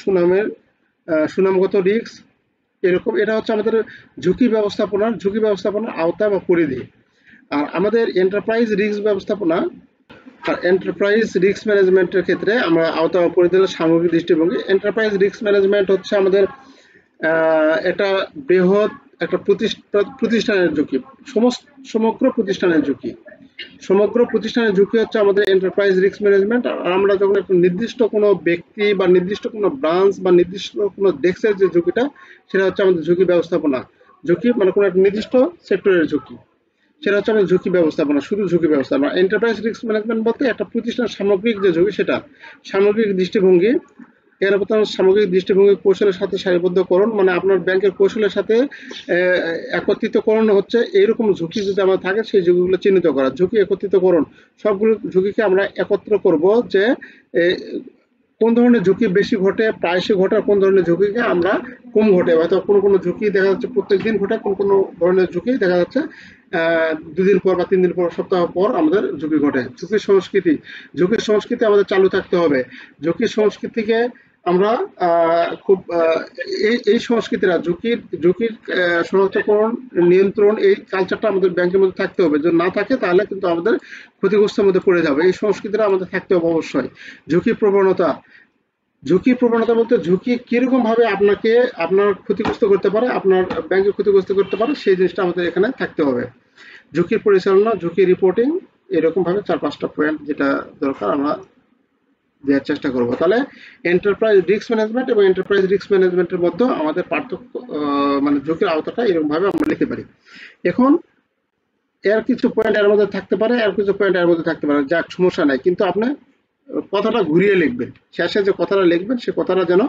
সুনামগত রিস্ক, এরকম। এটা হচ্ছে আমাদের ঝুঁকি ব্যবস্থাপনার আওতা বা পরিধি। আর আমাদের এন্টারপ্রাইজ রিস্ক ব্যবস্থাপনা আর এন্টারপ্রাইজ রিস্ক ম্যানেজমেন্টের ক্ষেত্রে আমরা আওতা বা পরিধি সামগ্রিক দৃষ্টিভঙ্গি। এন্টারপ্রাইজ রিস্ক ম্যানেজমেন্ট হচ্ছে আমাদের এটা বৃহৎ একটা প্রতিষ্ঠানের ঝুঁকি, সমগ্র প্রতিষ্ঠানের ঝুঁকি। সমগ্র প্রতিষ্ঠানের ঝুঁকি হচ্ছে আমাদের এন্টারপ্রাইজ রিস্ক ম্যানেজমেন্ট। আর আমরা যখন একটা নির্দিষ্ট কোনো ব্যক্তি বা নির্দিষ্ট কোনো ব্রাঞ্চ বা নির্দিষ্ট কোনো ডেস্কের যে ঝুঁকিটা, সেটা হচ্ছে আমাদের ঝুঁকি ব্যবস্থাপনা। ঝুঁকি মানে কোনো একটা নির্দিষ্ট সেক্টরের ঝুঁকি, সেটা হচ্ছে আমাদের ঝুঁকি ব্যবস্থাপনা, শুধু ঝুঁকি ব্যবস্থাপনা। এন্টারপ্রাইজ রিস্ক ম্যানেজমেন্ট বলতে একটা প্রতিষ্ঠানের সামগ্রিক যে ঝুঁকি, সেটা সামগ্রিক দৃষ্টিভঙ্গি। এর প্রথম সামগ্রিক দৃষ্টিভঙ্গি কৌশলের সাথে সারিবদ্ধকরণ, মানে আপনার ব্যাংকের কৌশলের সাথে একত্রিতকরণ হচ্ছে এইরকম ঝুঁকি যদি আমার থাকে, সেই ঝুঁকিগুলো চিহ্নিত করা। ঝুঁকি একত্রিতকরণ, সবগুলো ঝুঁকিকে আমরা একত্র করব, যে কোন ধরনের ঝুঁকি বেশি ঘটে, প্রায়শই ঘটে, কোন ধরনের ঝুঁকিকে আমরা কম ঘটে। হয়তো কোনো ঝুঁকি দেখা যাচ্ছে প্রত্যেক দিন ঘটে, কোনো ধরনের ঝুঁকি দেখা যাচ্ছে 2 দিন পর বা 3 দিন পর, সপ্তাহ পর আমাদের ঝুঁকি ঘটে। ঝুঁকির সংস্কৃতি আমাদের চালু থাকতে হবে। ঝুঁকির সংস্কৃতিকে আমরা খুব এই সংস্কৃতিরা ঝুঁকির শনাক্তকরণ, নিয়ন্ত্রণ, এই কালচারটা আমাদের ব্যাংকের মধ্যে থাকতে হবে। যদি না থাকে তাহলে কিন্তু আমাদের ক্ষতিগ্রস্তের মধ্যে পড়ে যাবে। এই সংস্কৃতিটা আমাদের থাকতে হবে অবশ্যই। ঝুঁকি প্রবণতা, ঝুঁকির প্রবণতা বলতে ঝুঁকি কিরকম ভাবে আপনাকে আপনার ক্ষতিগ্রস্ত করতে পারে, আপনার ব্যাংকে ক্ষতিগ্রস্ত করতে পারে, সেই জিনিসটা আমাদের এখানে থাকতে হবে। ঝুঁকির পরিচালনা, ঝুঁকি রিপোর্টিং, এরকম ভাবে 4-5টা পয়েন্ট যেটা দরকার আমরা দেওয়ার চেষ্টা করব। তাহলে এন্টারপ্রাইজ রিস্ক ম্যানেজমেন্ট এবং এন্টারপ্রাইজ রিস্ক ম্যানেজমেন্টের মধ্যে আমাদের পার্থক্য, মানে ঝুঁকির আওতাটা এরকম ভাবে আমরা লিখতে পারি। এখন এর কিছু পয়েন্ট এর মধ্যে থাকতে পারে, আর কিছু পয়েন্ট এর মধ্যে থাকতে পারে, যাক সমস্যা নাই, কিন্তু আপনি কথাটা ঘুরিয়ে লিখবেন, শেষে যে কথাটা লিখবেন সে কথাটা যেন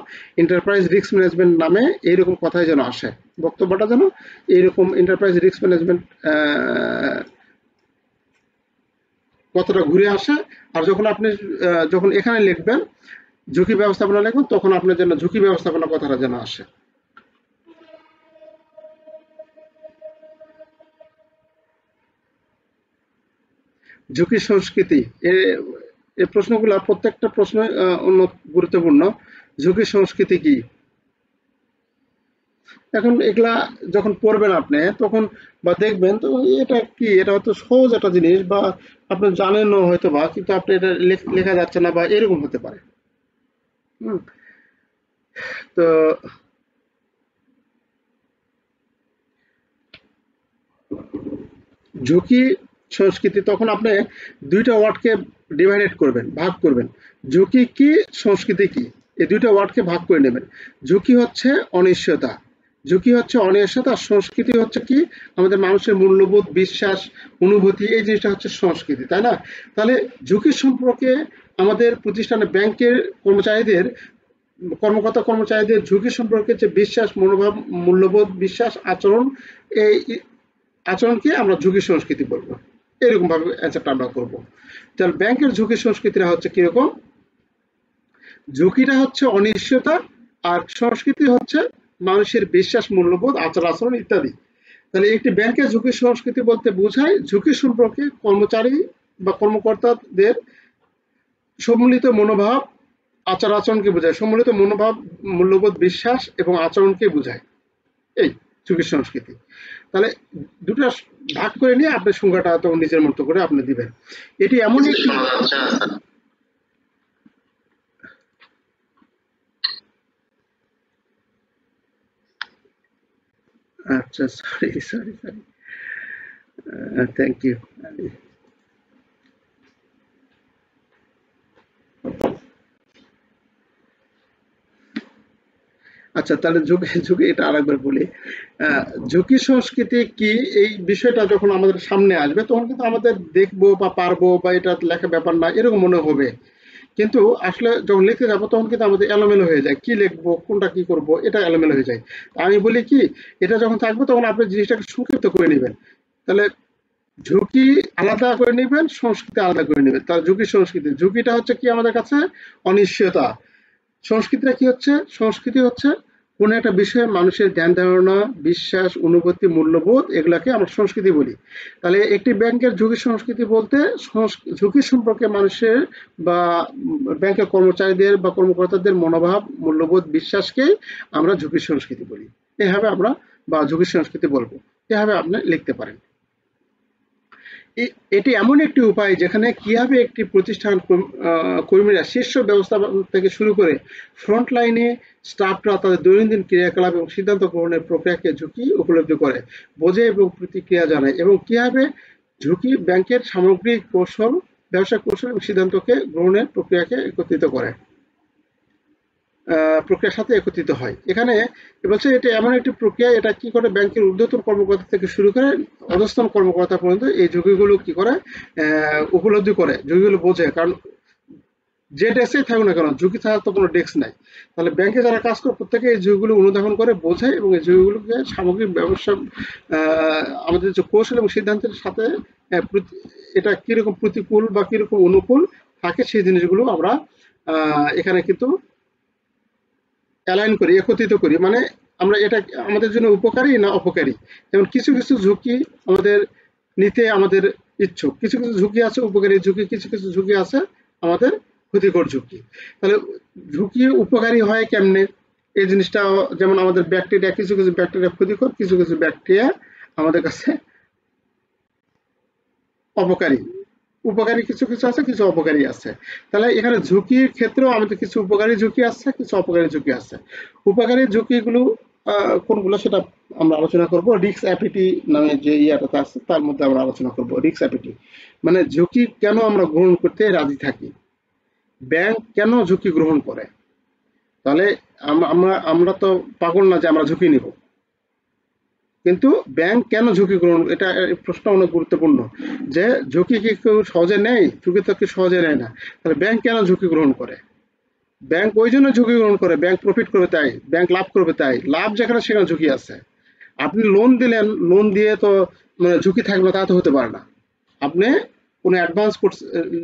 এন্টারপ্রাইজ রিস্ক ম্যানেজমেন্ট নামে এইরকম কথাই যেন আসে, বক্তব্যটা যেন এইরকম এন্টারপ্রাইজ রিস্ক ম্যানেজমেন্ট কথাটা ঘুরে আসে। আর যখন আপনি যখন এখানে লিখবেন ঝুঁকি ব্যবস্থাপনা লিখবেন, তখন আপনার যেন ঝুঁকি ব্যবস্থাপনা কথাটা যেন আসে। ঝুঁকি সংস্কৃতি, এই প্রশ্নগুলো প্রত্যেকটা প্রশ্ন গুরুত্বপূর্ণ। ঝুঁকি সংস্কৃতি কি? এখন এগুলা যখন পড়বেন আপনি তখন বা দেখবেন, তো এটা কি, এটা হয়তো সহজ একটা জিনিস বা আপনি জানেনও হয়তো বা, কিন্তু আপনি এটা লেখা যাচ্ছে না বা এরকম হতে পারে। হুম। তো ঝুঁকি সংস্কৃতি, তখন আপনি দুইটা ওয়ার্ডকে ডিভাইডেড করবেন, ভাগ করবেন। ঝুঁকি কি, সংস্কৃতি কি, এই দুইটা ওয়ার্ডকে ভাগ করে নেবেন। ঝুঁকি হচ্ছে অনিশ্চয়তা, ঝুঁকি হচ্ছে অনিশ্চয়তা, আর সংস্কৃতি হচ্ছে কি আমাদের মানুষের মূল্যবোধ, বিশ্বাস, অনুভূতি, এই জিনিসটা হচ্ছে সংস্কৃতি, তাই না? তাহলে ঝুঁকি সম্পর্কে আমাদের প্রতিষ্ঠানে ব্যাংকের কর্মচারীদের, কর্মকর্তা কর্মচারীদের ঝুঁকি সম্পর্কে যে বিশ্বাস, মনোভাব, মূল্যবোধ, বিশ্বাস, আচরণ, এই আচরণকে আমরা ঝুঁকি সংস্কৃতি বলবো। এরকম ভাবে অ্যান্সারটা আমরা করবো। তাহলে ব্যাংকের ঝুঁকি সংস্কৃতিটা হচ্ছে কিরকম? ঝুঁকিটা হচ্ছে অনিশ্চয়তা, আর সংস্কৃতি হচ্ছে মানুষের বিশ্বাস, মূল্যবোধ, আচার আচরণ ইত্যাদি। তাহলে একটি ব্যাংকের ঝুঁকি সংস্কৃতি বলতে বোঝায় ঝুঁকি সম্পর্কে কর্মচারী বা কর্মকর্তাদের সম্মিলিত মনোভাব, আচার আচরণকে বোঝায়। সম্মিলিত মনোভাব, মূল্যবোধ, বিশ্বাস এবং আচরণকে বোঝায় এই ঝুঁকি সংস্কৃতি। তাহলে দুটো ভাগ করে নিয়ে আপনি সংজ্ঞাটা তখন নিজের মতো করে আপনি দিবেন। এটি এমন একটি, আচ্ছা sorry sorry sorry, thank you. আচ্ছা তাহলে ঝুঁকি ঝুঁকি এটা আরেকবার বলি। ঝুঁকি সংস্কৃতি কি, এই বিষয়টা যখন আমাদের সামনে আসবে তখন কিন্তু আমাদের দেখবো বা পারবো বা এটা লেখা ব্যাপার না এরকম মনে হবে, কিন্তু আসলে যখন লিখতে যাবো তখন কিন্তু আমাদের এলোমেলো হয়ে যায়, কি লিখবো, কোনটা কি করব, এটা এলোমেলো হয়ে যায়। আমি বলি কি, এটা যখন থাকবে তখন আপনি জিনিসটাকে সংক্ষিপ্ত করে নেবেন। তাহলে ঝুঁকি আলাদা করে নেবেন, সংস্কৃতি আলাদা করে নেবেন। তার ঝুঁকি সংস্কৃতি, ঝুঁকিটা হচ্ছে কি আমাদের কাছে অনিশ্চয়তা, সংস্কৃতিটা কি হচ্ছে, সংস্কৃতি হচ্ছে কোন একটা বিষয়ে মানুষের ধ্যান ধারণা, বিশ্বাস, অনুভূতি, মূল্যবোধ, এগুলাকে আমরা সংস্কৃতি বলি। তাহলে একটি ব্যাংকের ঝুঁকি সংস্কৃতি বলতে ঝুঁকি সম্পর্কে মানুষের বা ব্যাংকের কর্মচারীদের বা কর্মকর্তাদের মনোভাব, মূল্যবোধ, বিশ্বাসকে আমরা ঝুঁকি সংস্কৃতি বলি। এভাবে আমরা বা ঝুঁকি সংস্কৃতি বলবো, এভাবে আপনি লিখতে পারেন। এটি এমন একটি উপায় যেখানে কিভাবে একটি প্রতিষ্ঠান কর্মীরা শীর্ষ ব্যবস্থাপন থেকে শুরু করে ফ্রন্ট লাইনে স্টাফরা তাদের দৈনন্দিন ক্রিয়াকলাপ এবং সিদ্ধান্ত গ্রহণের প্রক্রিয়াকে ঝুঁকি উপলব্ধি করে, বোঝে এবং প্রতিক্রিয়া জানায়, এবং কিভাবে ঝুঁকি ব্যাংকের সামগ্রিক কৌশল, ব্যবসায়িক কৌশল এবং সিদ্ধান্তকে গ্রহণের প্রক্রিয়াকে একত্রিত করে, প্রক্রিয়ার সাথে একত্রিত হয়। এখানে বলছে এটা এমন একটি প্রক্রিয়া, এটা কি করে ব্যাংকের ঊর্ধ্বতন কর্মকর্তা থেকে শুরু করে অধস্তন কর্মকর্তা পর্যন্ত এই ঝুঁকিগুলো কি করে উপলব্ধি করে, ঝুঁকিগুলো বোঝে। কারণ যে ডেস্কে থাকুক না কেন, ঝুঁকি ছাড়া তো কোনো ডেস্ক নাই। তাহলে ব্যাংকে যারা কাজ করে প্রত্যেকে এই ঝুঁকিগুলো অনুধাবন করে, বোঝে এবং এই ঝুঁকিগুলোকে সামগ্রিক ব্যবসা আমাদের যে কৌশল এবং সিদ্ধান্তের সাথে এটা কিরকম প্রতিকূল বা কিরকম অনুকূল থাকে সেই জিনিসগুলো আমরা এখানে কিন্তু অ্যালাইন করি, একত্রিত করি। মানে আমরা এটা আমাদের জন্য উপকারী না অপকারী। যেমন কিছু কিছু ঝুঁকি আমাদের নিতে আমাদের ইচ্ছুক, কিছু কিছু ঝুঁকি আছে উপকারী ঝুঁকি, কিছু কিছু ঝুঁকি আছে আমাদের ক্ষতিকর ঝুঁকি। তাহলে ঝুঁকি উপকারী হয় কেমনে, এই জিনিসটা, যেমন আমাদের ব্যাকটেরিয়া, কিছু কিছু ব্যাকটেরিয়া ক্ষতিকর, কিছু কিছু ব্যাকটেরিয়া আমাদের কাছে অপকারী, উপকারী কিছু কিছু আছে, কিছু অপকারী আছে। তাহলে এখানে ঝুঁকির ক্ষেত্রেও আমাদের কিছু উপকারী ঝুঁকি আছে, কিছু অপকারী ঝুঁকি আছে। উপকারী ঝুঁকিগুলো কোনগুলো সেটা আমরা আলোচনা করব। রিস্ক অ্যাপিটি নামে যে ইয়াটা আছে তার মধ্যে আমরা আলোচনা করব। রিস্ক অ্যাপিটি মানে ঝুঁকি কেন আমরা গ্রহণ করতে রাজি থাকি, ব্যাংক কেন ঝুঁকি গ্রহণ করে। তাহলে আমরা আমরা তো পাগল না যে আমরা ঝুঁকি নিব, কিন্তু ব্যাংক কেন ঝুঁকি গ্রহণ, এটা প্রশ্ন অনেক গুরুত্বপূর্ণ। যে ঝুঁকি কি কেউ সহজে নেয়? ঝুঁকি তো কেউ সহজে নেয় না। তাহলে ব্যাংক কেন ঝুঁকি গ্রহণ করে? ব্যাংক ওই জন্য ঝুঁকি গ্রহণ করে, ব্যাংক প্রফিট করবে তাই, ব্যাংক লাভ করবে তাই। লাভ যেখানে সেখানে ঝুঁকি আছে। আপনি লোন দিলেন, লোন দিয়ে তো মানে ঝুঁকি থাকবে না তা তো হতে পারে না। আপনি কোনো অ্যাডভান্স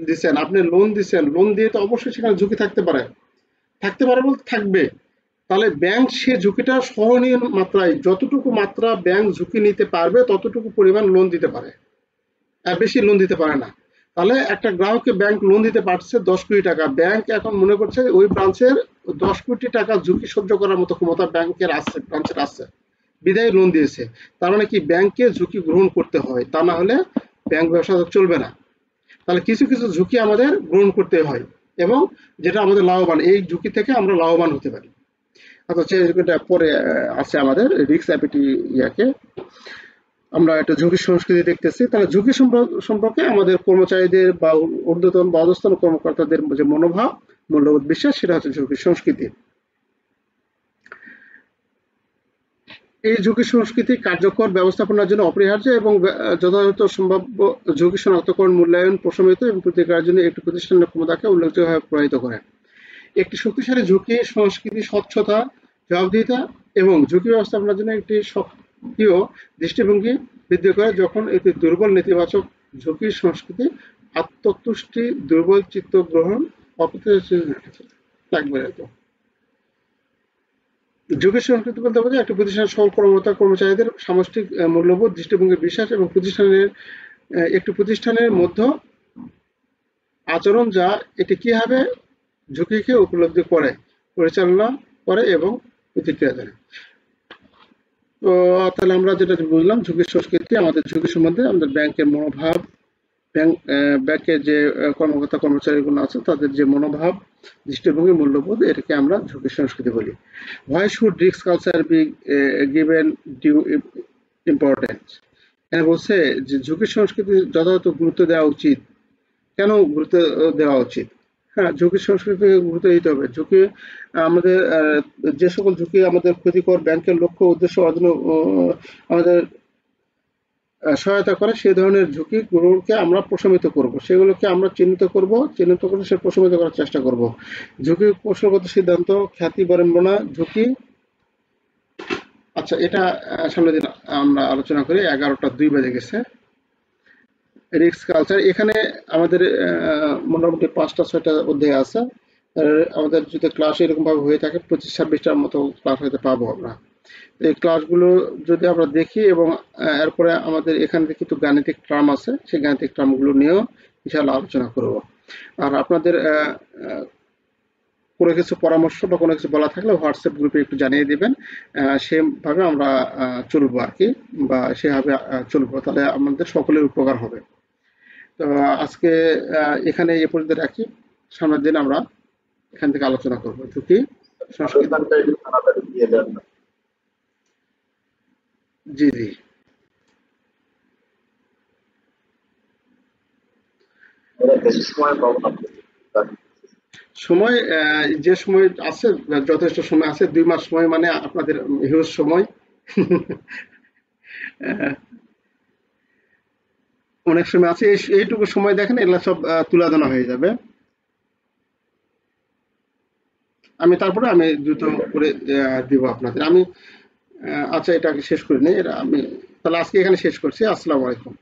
দিচ্ছেন, আপনি লোন দিচ্ছেন, লোন দিয়ে তো অবশ্যই সেখানে ঝুঁকি থাকতে পারে, থাকতে পারে বলতে থাকবে। তাহলে ব্যাংক সে ঝুঁকিটা সহনীয় মাত্রায়, যতটুকু মাত্রা ব্যাংক ঝুঁকি নিতে পারবে ততটুকু পরিমাণ লোন দিতে পারে, আর বেশি লোন দিতে পারে না। তাহলে একটা গ্রাহককে ব্যাংক লোন দিতে পারছে 10 কোটি টাকা, ব্যাংক এখন মনে করছে ওই ব্রাঞ্চের 10 কোটি টাকা ঝুঁকি সহ্য করার মতো ক্ষমতা ব্যাংকের আছে, ব্রাঞ্চের আছে, বিদায় লোন দিয়েছে। তার মানে কি ব্যাংকে ঝুঁকি গ্রহণ করতে হয়, তা না হলে ব্যাংক ব্যবসা চলবে না। তাহলে কিছু কিছু ঝুঁকি আমাদের গ্রহণ করতে হয়, এবং যেটা আমাদের লাভবান, এই ঝুঁকি থেকে আমরা লাভবান হতে পারি। আচ্ছা, যেটা পরে আছে আমাদের রিস্ক অ্যাপিটি ইয়াকে আমরা একটা ঝুঁকি সংস্কৃতি দেখতেছি। তাহলে ঝুঁকি সম্পর্কে আমাদের কর্মচারীদের বা ঊর্ধ্বতন বা অধস্তন কর্মকর্তাদের যে মনোভাব, মূল্যবোধ, বিশ্বাস, সেটা হচ্ছে ঝুঁকি সংস্কৃতি। এই ঝুঁকি সংস্কৃতি কার্যকর ব্যবস্থাপনার জন্য অপরিহার্য এবং যথাযথ সম্ভাব্য ঝুঁকি শনাক্তকরণ, মূল্যায়ন, প্রশমিত এবং প্রতিকারের জন্য একটি প্রতিষ্ঠানের ক্ষমতাকে উল্লেখযোগ্যভাবে প্রভাবিত করে। একটি শক্তিশালী ঝুঁকি সংস্কৃতি স্বচ্ছতা, জবাবদিহিতা এবং ঝুঁকি ব্যবস্থাপনার জন্য একটি সক্রিয় দৃষ্টিভঙ্গি বৃদ্ধি করে। যখন একটি দুর্বল নেতিবাচক ঝুঁকি সংস্কৃতি, আত্মতুষ্টি, দুর্বল চিত্ত গ্রহণ, লাগবে। ঝুঁকি সংস্কৃতি বলতে বোঝায় একটি প্রতিষ্ঠানের সকল কর্মকর্তা কর্মচারীদের সামষ্টিক মূল্যবোধ, দৃষ্টিভঙ্গি, বিশ্বাস এবং একটি প্রতিষ্ঠানের মধ্যে আচরণ যা এটি কিভাবে ঝুঁকিকে উপলব্ধি করে, পরিচালনা করে এবং প্রতিক্রিয়া জানায়। তো তাহলে আমরা যেটা বুঝলাম ঝুঁকি সংস্কৃতি, আমাদের ঝুঁকি সম্বন্ধে আমাদের ব্যাংকের মনোভাব, ব্যাংকের যে কর্মকর্তা কর্মচারীগুলো আছে তাদের যে মনোভাব, দৃষ্টিভঙ্গি, মূল্যবোধ, এটাকে আমরা ঝুঁকি সংস্কৃতি বলি। Why should risk culture be given due importance? এখানে বলছে যে ঝুঁকি সংস্কৃতি যথাযথ গুরুত্ব দেওয়া উচিত। কেন গুরুত্ব দেওয়া উচিত? হ্যাঁ, ঝুঁকি সংস্কৃতিকে গুরুত্ব দিতে হবে। ঝুঁকি আমাদের যে সকল ঝুঁকি আমাদের ক্ষতিকর, ব্যাংকের লক্ষ্য উদ্দেশ্য অর্জন আমাদের সহায়তা করে, সেই ধরনের ঝুঁকিগুলোকে আমরা প্রশমিত করব, সেগুলোকে আমরা চিহ্নিত করে সে প্রশমিত করার চেষ্টা করব। ঝুঁকি কৌশলগত সিদ্ধান্ত, খ্যাতি বিড়ম্বনা ঝুঁকি। আচ্ছা, এটা সামনের দিন আমরা আলোচনা করি। 11টা 2 বেজে গেছে। রিস্ক কালচার, এখানে আমাদের মোটামুটি 5টা 6টা অধ্যায় আছে। আমাদের যদি ক্লাস এরকম ভাবে হয়ে থাকে 25-26টার মতো ক্লাস হয়তো পাবো আমরা। এই ক্লাসগুলো যদি আমরা দেখি এবং এরপরে আমাদের এখান থেকে কিছু গাণিতিক টার্ম আছে, সেই গাণিতিক টার্মগুলো নিয়েও ইনশাআল্লাহ আলোচনা করব। আর আপনাদের কোনো কিছু পরামর্শ বা কোনো কিছু বলা থাকলে হোয়াটসঅ্যাপ গ্রুপে একটু জানিয়ে দিবেন। সেভাবে আমরা চলবো আর কি, বা সেভাবে চলবো, তাহলে আমাদের সকলের উপকার হবে। তো আজকে এখানে এ পর্যন্ত রাখি। সামনের দিন আমরা এখান থেকে আলোচনা করব ঝুঁকি সংস্কৃতি। জি জি, সময় যে সময় আছে, যথেষ্ট সময় আছে। 2 মাস সময় মানে আপনাদের হিউজ সময়। অনেক সময় আছে, এইটুকু সময় দেখেন এগুলা সব তুলাধনা হয়ে যাবে। আমি তারপরে আমি দ্রুত করে দিব আপনাদের। আমি আচ্ছা, এটা শেষ করে নিই। আমি তাহলে আজকে এখানে শেষ করছি। আসসালামু আলাইকুম।